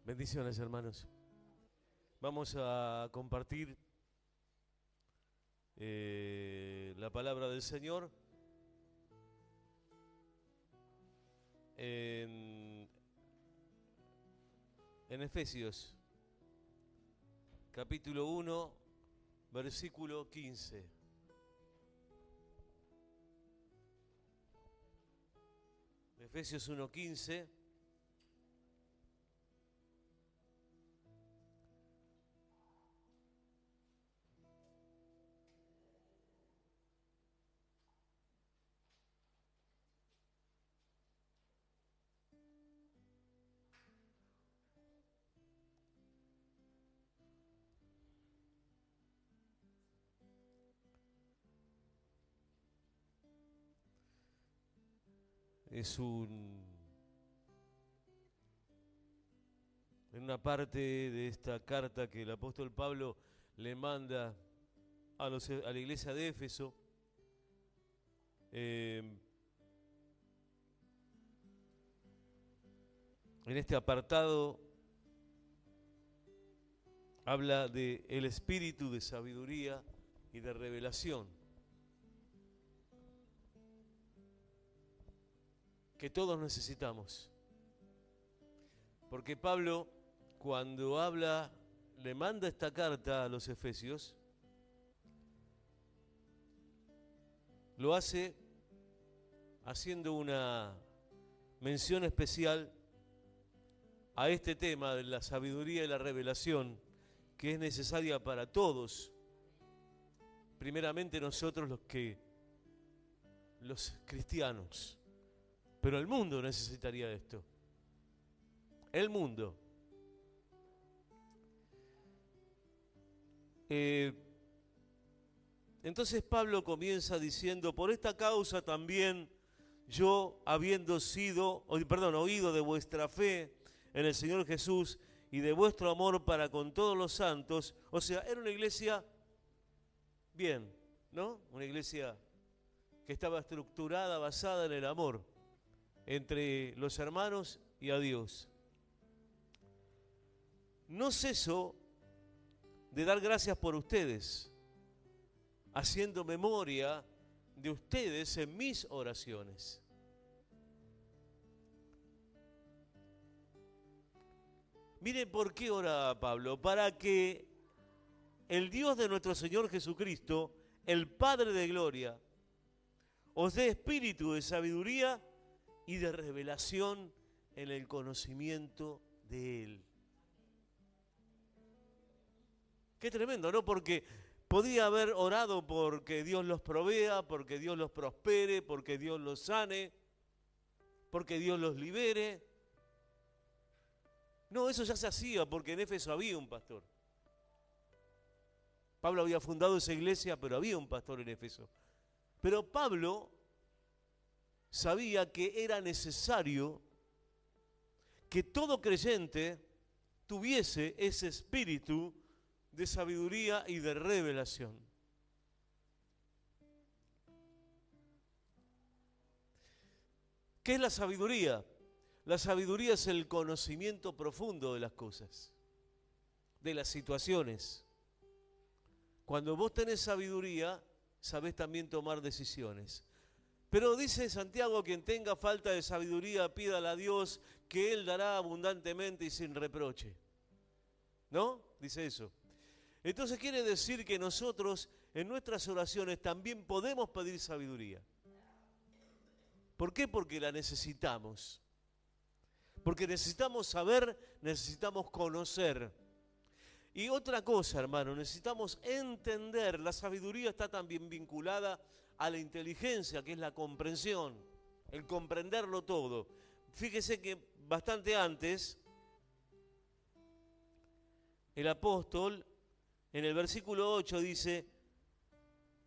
Bendiciones, hermanos. Vamos a compartir la palabra del Señor en, en Efesios, capítulo 1, versículo 15. Efesios 1:15. Es en una parte de esta carta que el apóstol Pablo le manda a la iglesia de Éfeso. En este apartado habla de el espíritu de sabiduría y de revelación que todos necesitamos. Porque Pablo, cuando le manda esta carta a los Efesios, lo hace haciendo una mención especial a este tema de la sabiduría y la revelación que es necesaria para todos. Primeramente nosotros los cristianos. Pero el mundo necesitaría esto. El mundo. Entonces Pablo comienza diciendo: por esta causa también yo, habiendo oído de vuestra fe en el Señor Jesús y de vuestro amor para con todos los santos. O sea, era una iglesia bien, ¿no? Una iglesia que estaba estructurada, basada en el amor entre los hermanos y a Dios. No ceso de dar gracias por ustedes, haciendo memoria de ustedes en mis oraciones. Miren por qué ora Pablo: para que el Dios de nuestro Señor Jesucristo, el Padre de gloria, os dé espíritu de sabiduría y de revelación en el conocimiento de Él. Qué tremendo, ¿no? Porque podía haber orado porque Dios los provea, porque Dios los prospere, porque Dios los sane, porque Dios los libere. No, eso ya se hacía porque en Éfeso había un pastor. Pablo había fundado esa iglesia, pero había un pastor en Éfeso. Pero Pablo sabía que era necesario que todo creyente tuviese ese espíritu de sabiduría y de revelación. ¿Qué es la sabiduría? La sabiduría es el conocimiento profundo de las cosas, de las situaciones. Cuando vos tenés sabiduría, sabés también tomar decisiones. Pero dice Santiago: quien tenga falta de sabiduría, pídala a Dios, que Él dará abundantemente y sin reproche. ¿No? Dice eso. Entonces quiere decir que nosotros en nuestras oraciones también podemos pedir sabiduría. ¿Por qué? Porque la necesitamos. Porque necesitamos saber, necesitamos conocer. Y otra cosa, hermano, necesitamos entender. La sabiduría está también vinculada a la inteligencia, que es la comprensión, el comprenderlo todo. Fíjese que bastante antes, el apóstol en el versículo 8 dice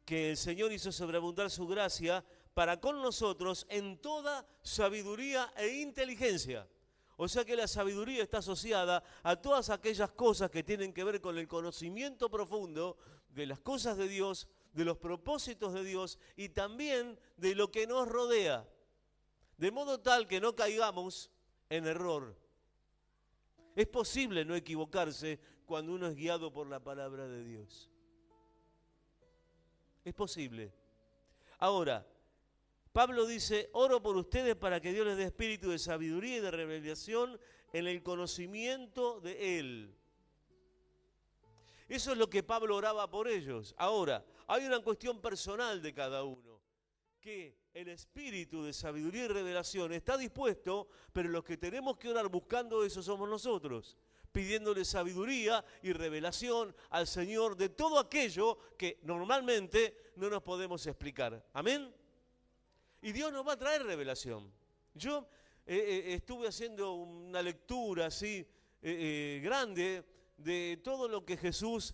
que el Señor hizo sobreabundar su gracia para con nosotros en toda sabiduría e inteligencia. O sea que la sabiduría está asociada a todas aquellas cosas que tienen que ver con el conocimiento profundo de las cosas de Dios, de los propósitos de Dios y también de lo que nos rodea. De modo tal que no caigamos en error. Es posible no equivocarse cuando uno es guiado por la palabra de Dios. Es posible. Ahora, Pablo dice, oro por ustedes para que Dios les dé espíritu de sabiduría y de revelación en el conocimiento de Él. Eso es lo que Pablo oraba por ellos. Ahora, hay una cuestión personal de cada uno, que el espíritu de sabiduría y revelación está dispuesto, pero los que tenemos que orar buscando eso somos nosotros, pidiéndole sabiduría y revelación al Señor de todo aquello que normalmente no nos podemos explicar. ¿Amén? Y Dios nos va a traer revelación. Yo estuve haciendo una lectura así grande de todo lo que Jesús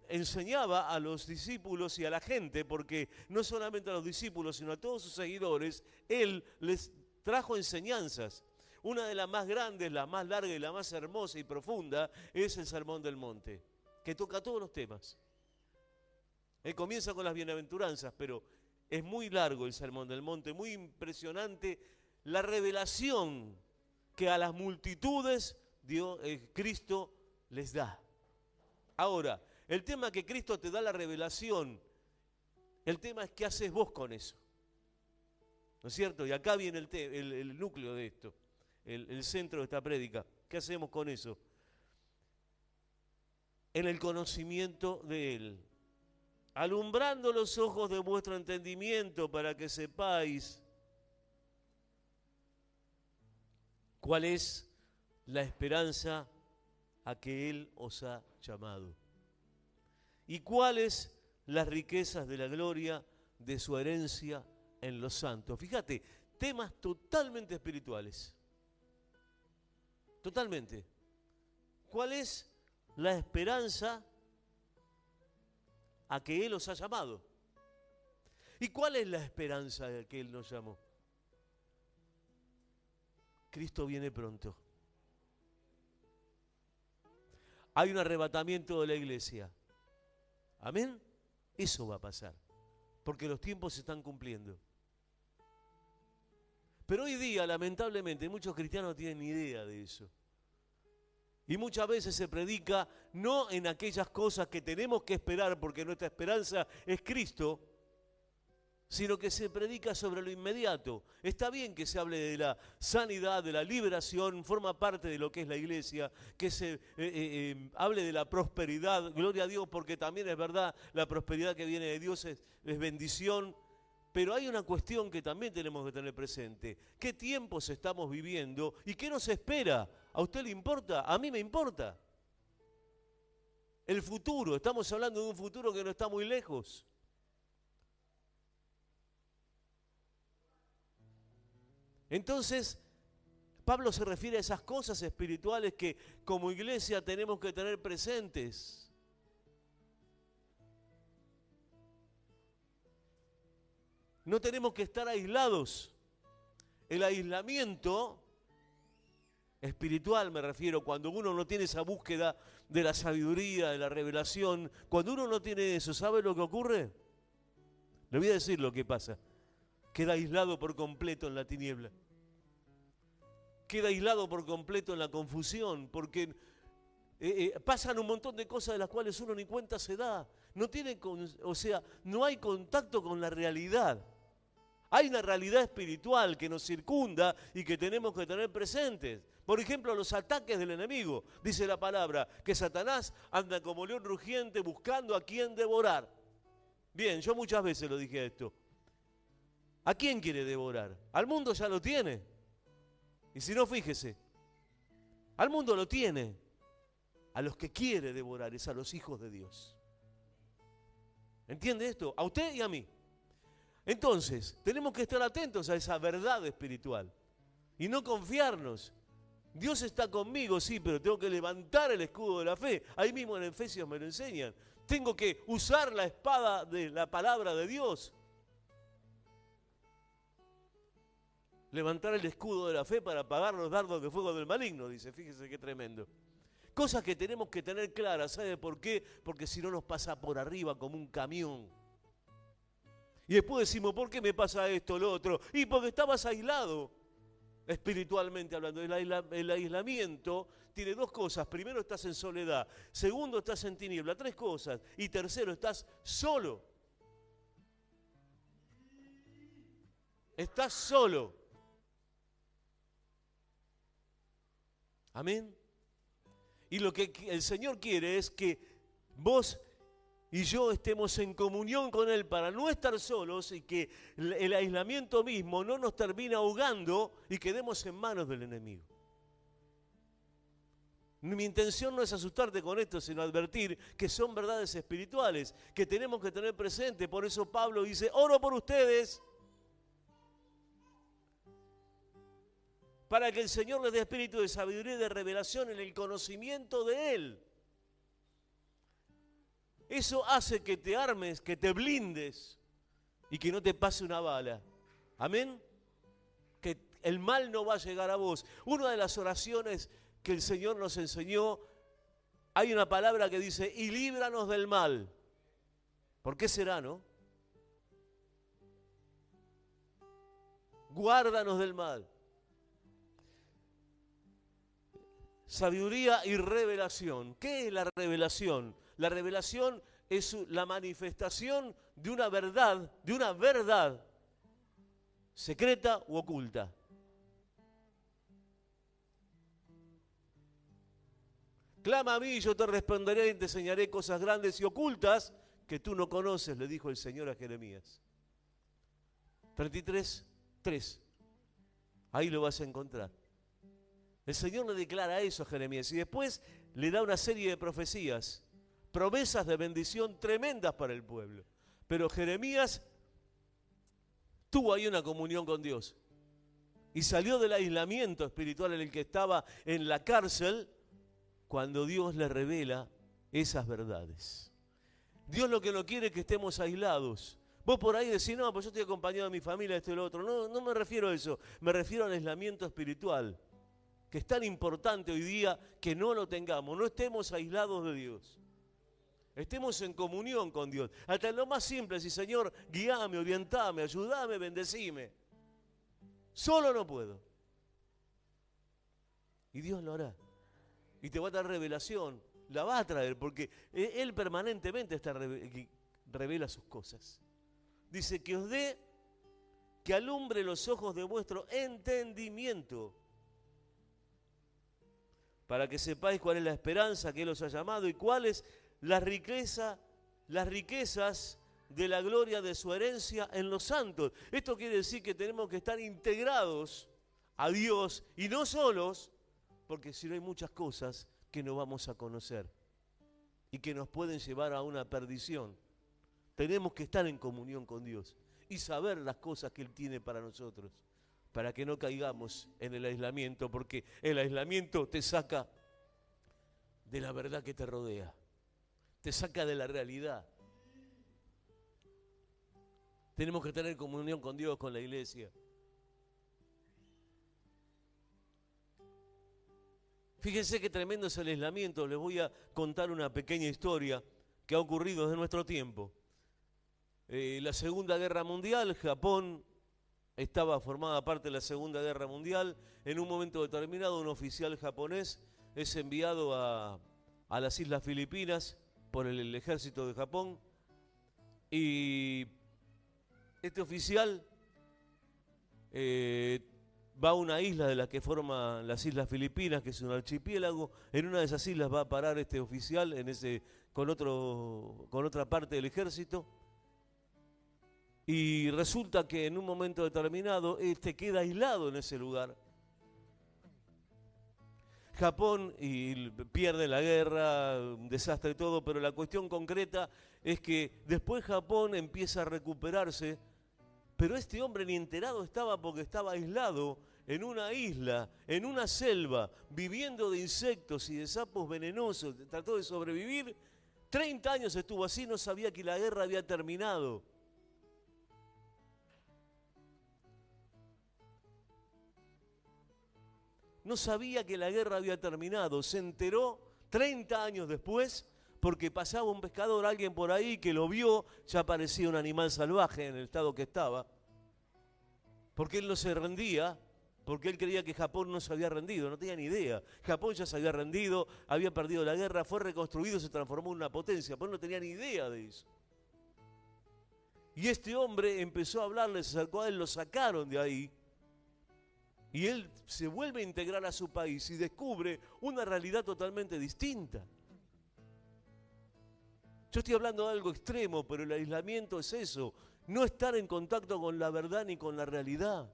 enseñaba a los discípulos y a la gente, porque no solamente a los discípulos, sino a todos sus seguidores, Él les trajo enseñanzas. Una de las más grandes, la más larga y la más hermosa y profunda es el Sermón del Monte, que toca todos los temas. Él comienza con las bienaventuranzas, pero es muy largo el Sermón del Monte, muy impresionante la revelación que a las multitudes Cristo les da. Ahora, el tema que Cristo te da la revelación, el tema es qué haces vos con eso. ¿No es cierto? Y acá viene el núcleo de esto, el centro de esta prédica. ¿Qué hacemos con eso? En el conocimiento de Él. Alumbrando los ojos de vuestro entendimiento para que sepáis cuál es la esperanza a que Él os ha llamado. ¿Y cuáles las riquezas de la gloria de su herencia en los santos? Fíjate, temas totalmente espirituales. Totalmente. ¿Cuál es la esperanza a que Él os ha llamado? ¿Y cuál es la esperanza a que Él nos llamó? Cristo viene pronto. Hay un arrebatamiento de la iglesia. ¿Amén? Eso va a pasar, porque los tiempos se están cumpliendo. Pero hoy día, lamentablemente, muchos cristianos no tienen ni idea de eso. Y muchas veces se predica no en aquellas cosas que tenemos que esperar, porque nuestra esperanza es Cristo, sino que se predica sobre lo inmediato. Está bien que se hable de la sanidad, de la liberación, forma parte de lo que es la iglesia, que se hable de la prosperidad, gloria a Dios, porque también es verdad, la prosperidad que viene de Dios es bendición, pero hay una cuestión que también tenemos que tener presente. ¿Qué tiempos estamos viviendo y qué nos espera? ¿A usted le importa? A mí me importa. El futuro, estamos hablando de un futuro que no está muy lejos. Entonces, Pablo se refiere a esas cosas espirituales que como iglesia tenemos que tener presentes. No tenemos que estar aislados. El aislamiento espiritual, me refiero, cuando uno no tiene esa búsqueda de la sabiduría, de la revelación, cuando uno no tiene eso, ¿sabe lo que ocurre? Le voy a decir lo que pasa. Queda aislado por completo en la tiniebla. Queda aislado por completo en la confusión, porque pasan un montón de cosas de las cuales uno ni cuenta se da. No tiene, no hay contacto con la realidad. Hay una realidad espiritual que nos circunda y que tenemos que tener presentes. Por ejemplo, los ataques del enemigo. Dice la palabra que Satanás anda como león rugiente buscando a quien devorar. Bien, yo muchas veces lo dije esto. ¿A quién quiere devorar? Al mundo ya lo tiene. Y si no, fíjese. Al mundo lo tiene. A los que quiere devorar es a los hijos de Dios. ¿Entiende esto? A usted y a mí. Entonces, tenemos que estar atentos a esa verdad espiritual y no confiarnos. Dios está conmigo, sí, pero tengo que levantar el escudo de la fe. Ahí mismo en Efesios me lo enseñan. Tengo que usar la espada de la palabra de Dios. Levantar el escudo de la fe para apagar los dardos de fuego del maligno, dice. Fíjese qué tremendo. Cosas que tenemos que tener claras, ¿sabe por qué? Porque si no nos pasa por arriba como un camión. Y después decimos, ¿por qué me pasa esto o lo otro? Y porque estabas aislado. espiritualmente hablando. El aislamiento tiene dos cosas. Primero, estás en soledad. Segundo, estás en tiniebla. Tres cosas. Y tercero, estás solo. Estás solo. Amén. Y lo que el Señor quiere es que vos y yo estemos en comunión con Él para no estar solos y que el aislamiento mismo no nos termine ahogando y quedemos en manos del enemigo. Mi intención no es asustarte con esto, sino advertir que son verdades espirituales que tenemos que tener presente. Por eso Pablo dice, oro por ustedes para que el Señor les dé espíritu de sabiduría y de revelación en el conocimiento de Él. Eso hace que te armes, que te blindes y que no te pase una bala. Amén. Que el mal no va a llegar a vos. Una de las oraciones que el Señor nos enseñó, hay una palabra que dice, y líbranos del mal. ¿Por qué será, no? Guárdanos del mal. Sabiduría y revelación. ¿Qué es la revelación? La revelación es la manifestación de una verdad secreta u oculta. Clama a mí y yo te responderé y te enseñaré cosas grandes y ocultas que tú no conoces, le dijo el Señor a Jeremías. 33:3. Ahí lo vas a encontrar. El Señor le declara eso a Jeremías y después le da una serie de profecías, promesas de bendición tremendas para el pueblo. Pero Jeremías tuvo ahí una comunión con Dios y salió del aislamiento espiritual en el que estaba en la cárcel cuando Dios le revela esas verdades. Dios lo que no quiere es que estemos aislados. Vos por ahí decís, no, pues yo estoy acompañado de mi familia, esto y lo otro. No me refiero a eso, me refiero al aislamiento espiritual, que es tan importante hoy día que no lo tengamos, no estemos aislados de Dios. Estemos en comunión con Dios. Hasta lo más simple, si Señor, guíame, orientame, ayúdame, bendecime. Solo no puedo. Y Dios lo hará. Y te va a dar revelación, la va a traer, porque Él permanentemente revela sus cosas. Dice que os dé, que alumbre los ojos de vuestro entendimiento, para que sepáis cuál es la esperanza que Él os ha llamado y cuáles las riquezas de la gloria de su herencia en los santos. Esto quiere decir que tenemos que estar integrados a Dios y no solos, porque si no hay muchas cosas que no vamos a conocer y que nos pueden llevar a una perdición. Tenemos que estar en comunión con Dios y saber las cosas que Él tiene para nosotros, para que no caigamos en el aislamiento, porque el aislamiento te saca de la verdad que te rodea, te saca de la realidad. Tenemos que tener comunión con Dios, con la iglesia. Fíjense qué tremendo es el aislamiento. Les voy a contar una pequeña historia que ha ocurrido desde nuestro tiempo. La Segunda Guerra Mundial, Japón formaba parte de la Segunda Guerra Mundial. En un momento determinado, un oficial japonés es enviado a las Islas Filipinas por el ejército de Japón. Y este oficial va a una isla de las que forman las Islas Filipinas, que es un archipiélago. En una de esas islas va a parar este oficial con otra parte del ejército. Y resulta que en un momento determinado queda aislado en ese lugar. Japón pierde la guerra, un desastre y todo, pero la cuestión concreta es que después Japón empieza a recuperarse, pero este hombre ni enterado estaba porque estaba aislado en una isla, en una selva, viviendo de insectos y de sapos venenosos, trató de sobrevivir. 30 años estuvo así, no sabía que la guerra había terminado. No sabía que la guerra había terminado, se enteró 30 años después porque pasaba un pescador, alguien por ahí que lo vio, ya parecía un animal salvaje en el estado que estaba, porque él no se rendía porque él creía que Japón no se había rendido, no tenía ni idea. Japón ya se había rendido, había perdido la guerra, fue reconstruido, se transformó en una potencia, pero él no tenía ni idea de eso. Y este hombre empezó a hablarle, se acercó a él, lo sacaron de ahí. Y él se vuelve a integrar a su país y descubre una realidad totalmente distinta. Yo estoy hablando de algo extremo, pero el aislamiento es eso, no estar en contacto con la verdad ni con la realidad.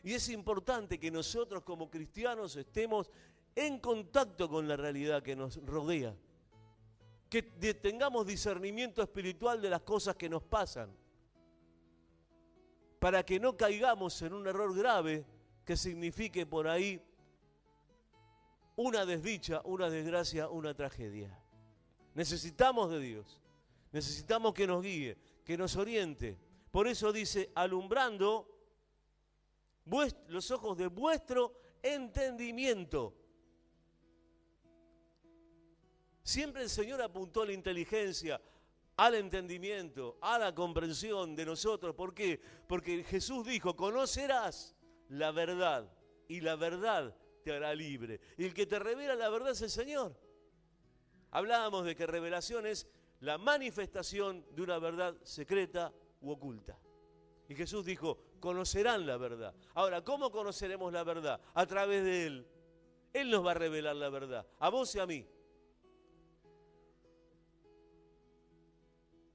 Y es importante que nosotros como cristianos estemos en contacto con la realidad que nos rodea. Que tengamos discernimiento espiritual de las cosas que nos pasan. Para que no caigamos en un error grave que signifique por ahí una desdicha, una desgracia, una tragedia. Necesitamos de Dios. Necesitamos que nos guíe, que nos oriente. Por eso dice, alumbrando los ojos de vuestro entendimiento. Siempre el Señor apuntó a la inteligencia, al entendimiento, a la comprensión de nosotros. ¿Por qué? Porque Jesús dijo, conocerás la verdad y la verdad te hará libre. Y el que te revela la verdad es el Señor. Hablábamos de que revelación es la manifestación de una verdad secreta u oculta. Y Jesús dijo, conocerán la verdad. Ahora, ¿cómo conoceremos la verdad? A través de Él. Él nos va a revelar la verdad, a vos y a mí.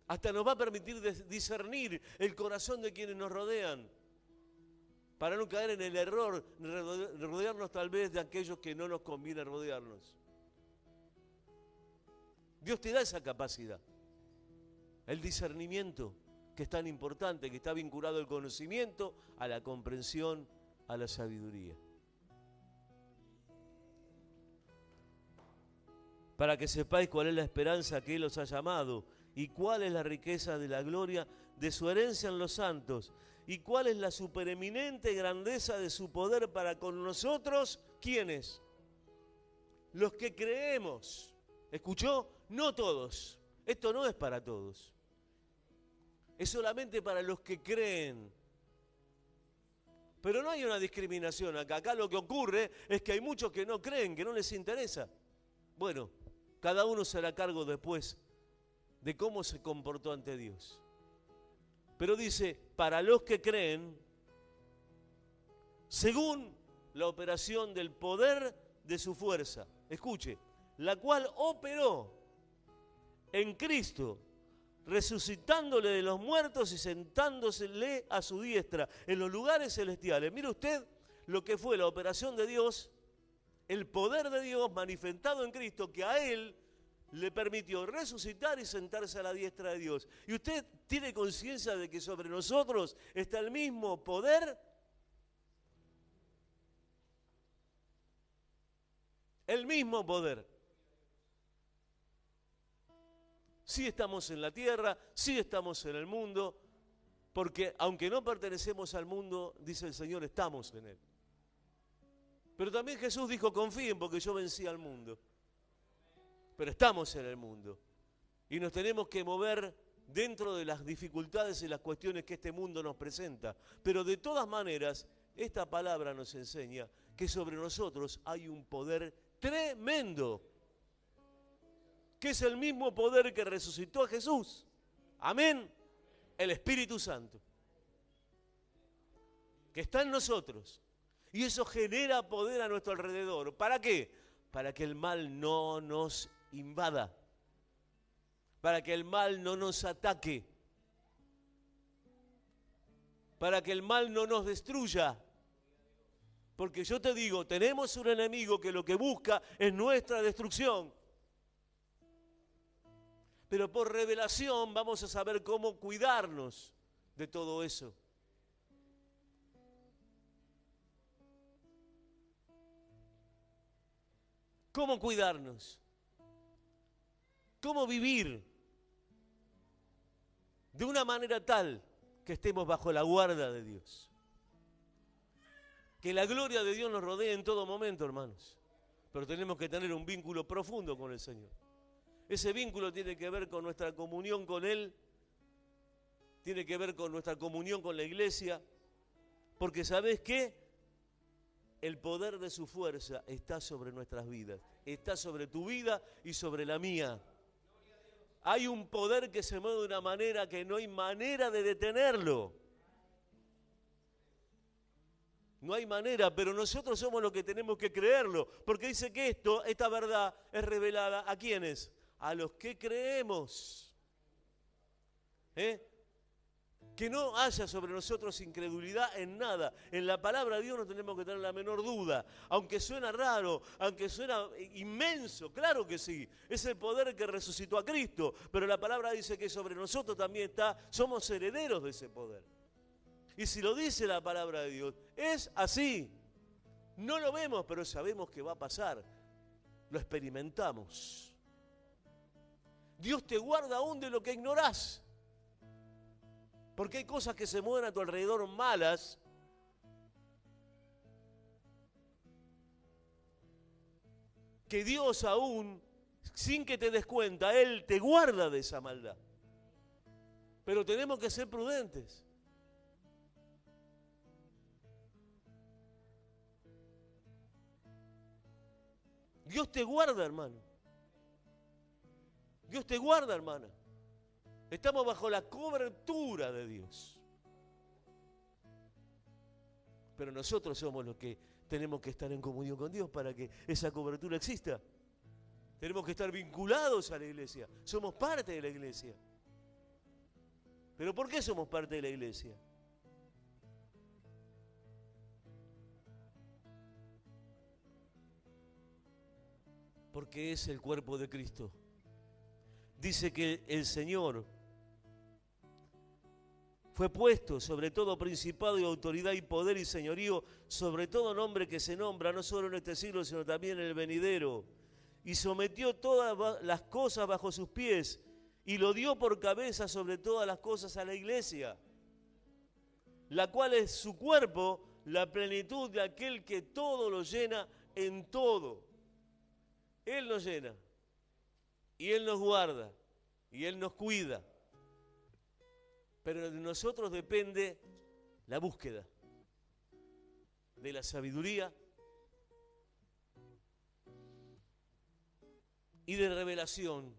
Hasta nos va a permitir discernir el corazón de quienes nos rodean, para no caer en el error de rodearnos tal vez de aquellos que no nos conviene rodearnos. Dios te da esa capacidad, el discernimiento, que es tan importante, que está vinculado al conocimiento, a la comprensión, a la sabiduría. Para que sepáis cuál es la esperanza que Él os ha llamado, y cuál es la riqueza de la gloria de su herencia en los santos, y cuál es la supereminente grandeza de su poder para con nosotros, ¿quiénes? Los que creemos. ¿Escuchó? No todos. Esto no es para todos. Es solamente para los que creen. Pero no hay una discriminación acá. Acá lo que ocurre es que hay muchos que no creen, que no les interesa. Bueno, cada uno se hará cargo después de cómo se comportó ante Dios. Pero dice, para los que creen, según la operación del poder de su fuerza, escuche, la cual operó en Cristo, resucitándole de los muertos y sentándosele a su diestra en los lugares celestiales. Mire usted lo que fue la operación de Dios, el poder de Dios manifestado en Cristo, que a Él le permitió resucitar y sentarse a la diestra de Dios. Y usted tiene conciencia de que sobre nosotros está el mismo poder. El mismo poder. Sí estamos en la tierra, sí estamos en el mundo, porque aunque no pertenecemos al mundo, dice el Señor, estamos en él. Pero también Jesús dijo, confíen porque yo vencí al mundo. Pero estamos en el mundo y nos tenemos que mover dentro de las dificultades y las cuestiones que este mundo nos presenta. Pero de todas maneras, esta palabra nos enseña que sobre nosotros hay un poder tremendo, que es el mismo poder que resucitó a Jesús. Amén. El Espíritu Santo, que está en nosotros. Y eso genera poder a nuestro alrededor. ¿Para qué? Para que el mal no nos invada, para que el mal no nos ataque, para que el mal no nos destruya. Porque yo te digo, tenemos un enemigo que lo que busca es nuestra destrucción. Pero por revelación vamos a saber cómo cuidarnos de todo eso. ¿Cómo cuidarnos? ¿Cómo vivir de una manera tal que estemos bajo la guarda de Dios? Que la gloria de Dios nos rodee en todo momento, hermanos. Pero tenemos que tener un vínculo profundo con el Señor. Ese vínculo tiene que ver con nuestra comunión con Él, tiene que ver con nuestra comunión con la iglesia, Porque ¿sabés qué? El poder de su fuerza está sobre nuestras vidas. Está sobre tu vida y sobre la mía. Hay un poder que se mueve de una manera que no hay manera de detenerlo. No hay manera, pero nosotros somos los que tenemos que creerlo. Porque dice que esta verdad es revelada ¿a quiénes? A los que creemos. Que no haya sobre nosotros incredulidad en nada. En la palabra de Dios no tenemos que tener la menor duda. Aunque suena raro, aunque suena inmenso, claro que sí. Es el poder que resucitó a Cristo. Pero la palabra dice que sobre nosotros también está, somos herederos de ese poder. Y si lo dice la palabra de Dios, es así. No lo vemos, pero sabemos que va a pasar. Lo experimentamos. Dios te guarda aún de lo que ignorás. Porque hay cosas que se mueven a tu alrededor malas. Que Dios aún, sin que te des cuenta, Él te guarda de esa maldad. Pero tenemos que ser prudentes. Dios te guarda, hermano. Dios te guarda, hermana. Estamos bajo la cobertura de Dios. Pero nosotros somos los que tenemos que estar en comunión con Dios para que esa cobertura exista. Tenemos que estar vinculados a la iglesia. Somos parte de la iglesia. ¿Pero por qué somos parte de la iglesia? Porque es el cuerpo de Cristo. Dice que el Señor fue puesto sobre todo principado y autoridad y poder y señorío, sobre todo nombre que se nombra, no solo en este siglo, sino también en el venidero. Y sometió todas las cosas bajo sus pies y lo dio por cabeza sobre todas las cosas a la iglesia, la cual es su cuerpo, la plenitud de aquel que todo lo llena en todo. Él nos llena, y Él nos guarda, y Él nos cuida. Pero de nosotros depende la búsqueda de la sabiduría y de revelación.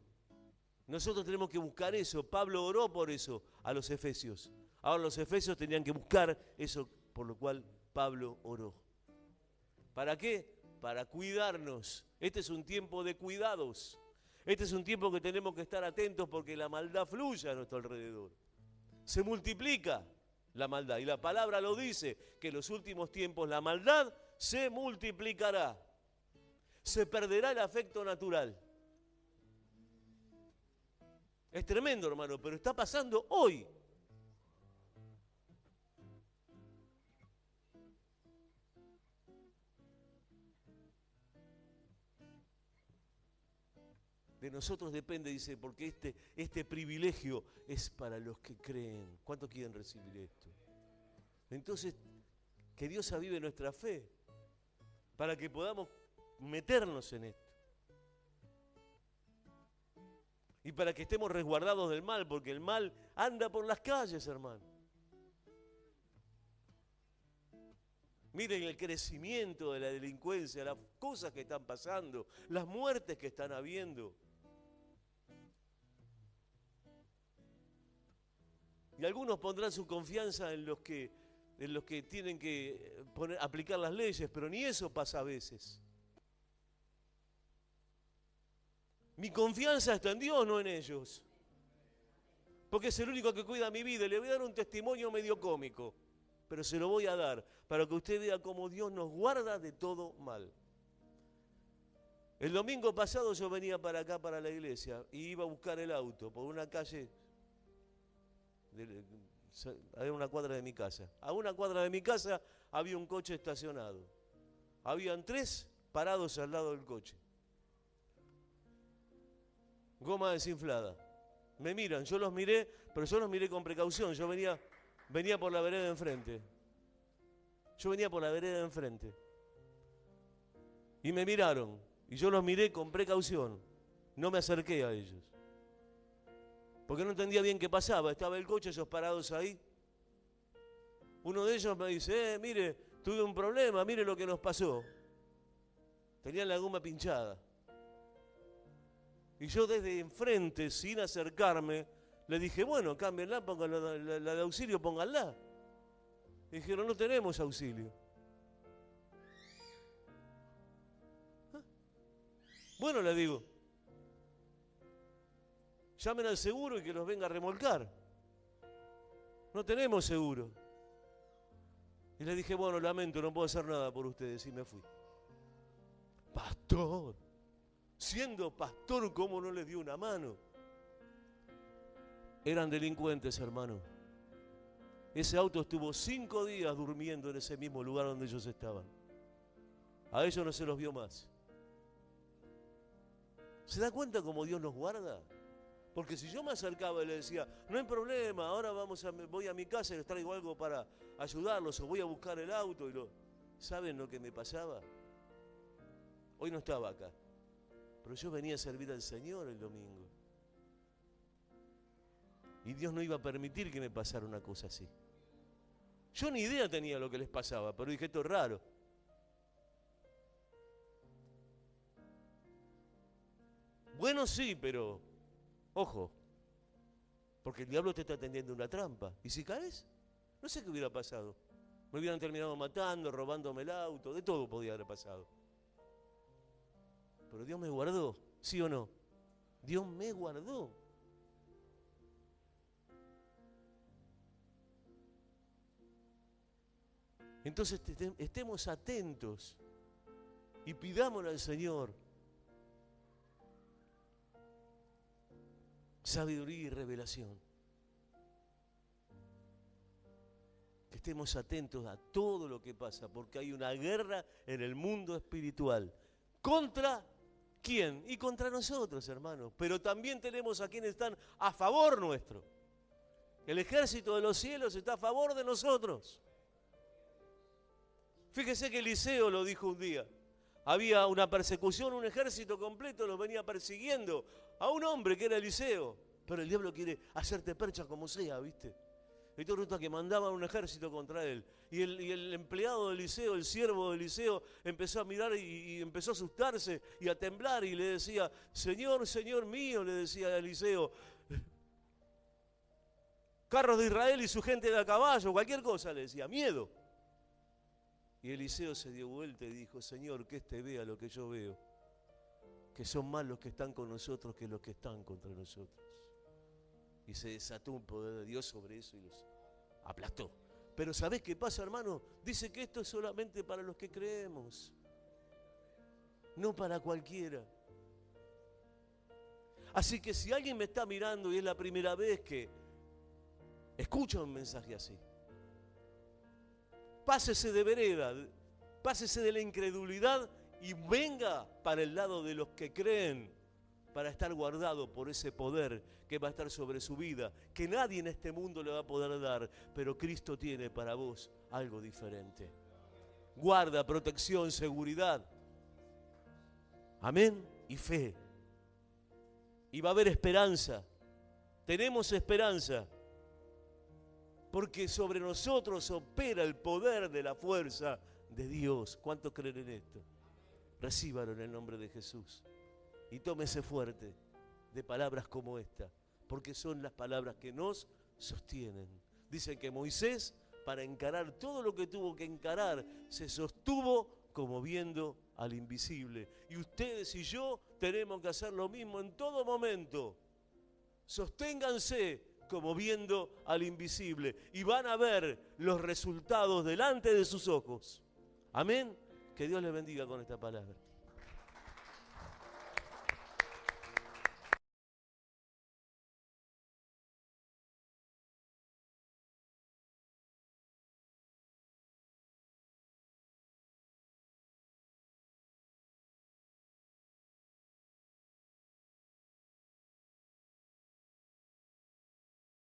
Nosotros tenemos que buscar eso. Pablo oró por eso a los efesios. Ahora los efesios tenían que buscar eso por lo cual Pablo oró. ¿Para qué? Para cuidarnos. Este es un tiempo de cuidados. Este es un tiempo que tenemos que estar atentos porque la maldad fluye a nuestro alrededor. Se multiplica la maldad. Y la palabra lo dice, que en los últimos tiempos la maldad se multiplicará. Se perderá el afecto natural. Es tremendo, hermano, pero está pasando hoy. De nosotros depende, dice, porque este privilegio es para los que creen. ¿Cuántos quieren recibir esto? Entonces, que Dios avive nuestra fe para que podamos meternos en esto. Y para que estemos resguardados del mal, porque el mal anda por las calles, hermano. Miren el crecimiento de la delincuencia, las cosas que están pasando, las muertes que están habiendo. Y algunos pondrán su confianza en los que tienen que aplicar las leyes, pero ni eso pasa a veces. Mi confianza está en Dios, no en ellos. Porque es el único que cuida mi vida. Le voy a dar un testimonio medio cómico, pero se lo voy a dar para que usted vea cómo Dios nos guarda de todo mal. El domingo pasado yo venía para acá, para la iglesia, y iba a buscar el auto por una calle, a una cuadra de mi casa. A una cuadra de mi casa había un coche estacionado. Habían 3 parados al lado del coche. Goma desinflada. Me miran, yo los miré, pero yo los miré con precaución. Yo venía por la vereda de enfrente. Yo venía por la vereda de enfrente. Y me miraron. Y yo los miré con precaución. No me acerqué a ellos. Porque no entendía bien qué pasaba. Estaba el coche, ellos parados ahí. Uno de ellos me dice, mire, tuve un problema, mire lo que nos pasó. Tenían la goma pinchada. Y yo desde enfrente, sin acercarme, le dije, bueno, cámbienla, pongan la de auxilio, pónganla. Y dijeron, no tenemos auxilio. ¿Ah? Bueno, le digo, llamen al seguro y que los venga a remolcar. No tenemos seguro. Y le dije, bueno, lamento, no puedo hacer nada por ustedes. Y me fui. Pastor, siendo pastor, ¿cómo no les dio una mano? Eran delincuentes, hermano. Ese auto estuvo 5 días durmiendo en ese mismo lugar donde ellos estaban. A ellos no se los vio más. ¿Se da cuenta cómo Dios nos guarda? Porque si yo me acercaba y le decía, no hay problema, ahora voy a mi casa y les traigo algo para ayudarlos, o voy a buscar el auto, ¿saben lo que me pasaba? Hoy no estaba acá, pero yo venía a servir al Señor el domingo. Y Dios no iba a permitir que me pasara una cosa así. Yo ni idea tenía lo que les pasaba, pero dije, esto es raro. Bueno, sí, pero ojo, porque el diablo te está tendiendo una trampa. ¿Y si caes? No sé qué hubiera pasado. Me hubieran terminado matando, robándome el auto, de todo podía haber pasado. Pero Dios me guardó, ¿sí o no? Dios me guardó. Entonces estemos atentos y pidámosle al Señor sabiduría y revelación. Que estemos atentos a todo lo que pasa, porque hay una guerra en el mundo espiritual. ¿Contra quién? Y contra nosotros, hermanos. Pero también tenemos a quienes están a favor nuestro. El ejército de los cielos está a favor de nosotros. Fíjese que Eliseo lo dijo un día. Había una persecución, un ejército completo los venía persiguiendo a un hombre que era Eliseo. Pero el diablo quiere hacerte percha como sea, ¿viste? Entonces resulta que mandaban un ejército contra él. Y el empleado de Eliseo, el siervo de Eliseo, empezó a mirar y empezó a asustarse y a temblar y le decía, Señor, Señor mío, le decía a Eliseo, carros de Israel y su gente de a caballo, cualquier cosa, le decía, miedo. Y Eliseo se dio vuelta y dijo, Señor, que éste vea lo que yo veo, que son más los que están con nosotros que los que están contra nosotros. Y se desató un poder de Dios sobre eso y los aplastó. Pero ¿sabés qué pasa, hermano? Dice que esto es solamente para los que creemos, no para cualquiera. Así que si alguien me está mirando y es la primera vez que escucha un mensaje así, pásese de vereda, pásese de la incredulidad y venga para el lado de los que creen, para estar guardado por ese poder que va a estar sobre su vida, que nadie en este mundo le va a poder dar, pero Cristo tiene para vos algo diferente. Guarda, protección, seguridad. Amén. Y fe. Y va a haber esperanza. Tenemos esperanza. Porque sobre nosotros opera el poder de la fuerza de Dios. ¿Cuántos creen en esto? Recíbalo en el nombre de Jesús. Y tómese fuerte de palabras como esta, porque son las palabras que nos sostienen. Dicen que Moisés, para encarar todo lo que tuvo que encarar, se sostuvo como viendo al invisible. Y ustedes y yo tenemos que hacer lo mismo en todo momento. Sosténganse como viendo al invisible y van a ver los resultados delante de sus ojos. Amén. Que Dios les bendiga con esta palabra.